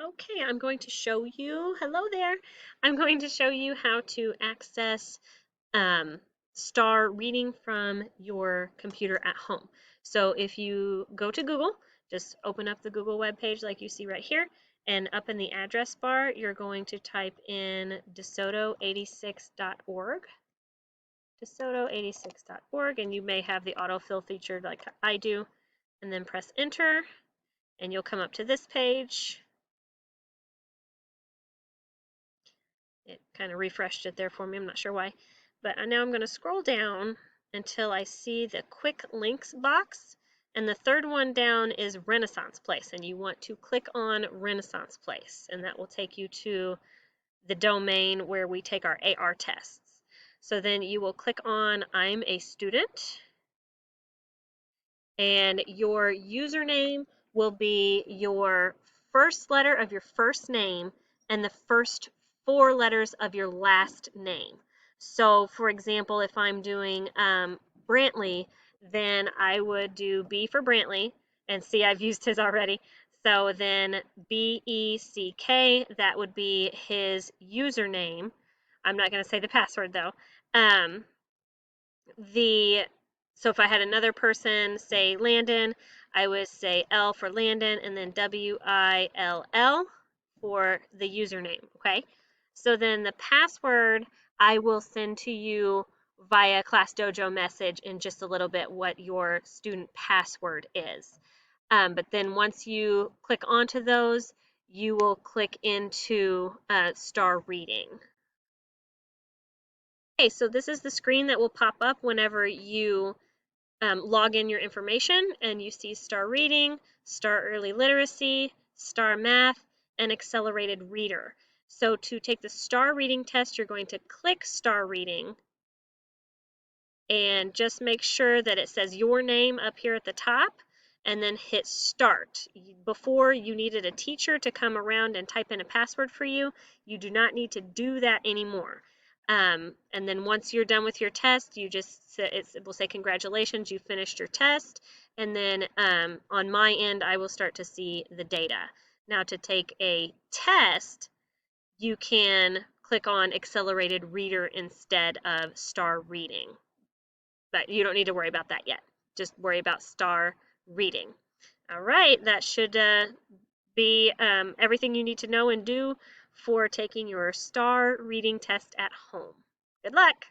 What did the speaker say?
Okay, I'm going to show you, hello there, I'm going to show you how to access STAR reading from your computer at home. So if you go to Google, just open up the Google web page like you see right here, and up in the address bar, you're going to type in DeSoto86.org, DeSoto86.org, and you may have the autofill featured like I do, and then press enter, and you'll come up to this page. It kind of refreshed it there for me. I'm not sure why. But now I'm going to scroll down until I see the quick links box. And the third one down is Renaissance Place. And you want to click on Renaissance Place. And that will take you to the domain where we take our AR tests. So then you will click on I'm a student. And your username will be your first letter of your first name and the first 4 letters of your last name. So for example, if I'm doing Brantley, then I would do B for Brantley, and see, I've used his already. So then BECK, that would be his username. I'm not going to say the password though. So if I had another person say Landon, I would say L for Landon and then WILL for the username, okay? So then the password I will send to you via ClassDojo message in just a little bit what your student password is. But then once you click onto those, you will click into STAR reading. Okay, so this is the screen that will pop up whenever you log in your information, and you see STAR Reading, STAR Early Literacy, STAR Math, and Accelerated Reader. So to take the STAR Reading test, you're going to click STAR Reading and just make sure that it says your name up here at the top, and then hit start. Before, you needed a teacher to come around and type in a password for you. You do not need to do that anymore. And then once you're done with your test, you just it will say congratulations, you finished your test. And then on my end, I will start to see the data. Now to take a test, you can click on Accelerated Reader instead of STAR Reading. But you don't need to worry about that yet. Just worry about STAR Reading. All right, that should be everything you need to know and do for taking your STAR Reading test at home. Good luck!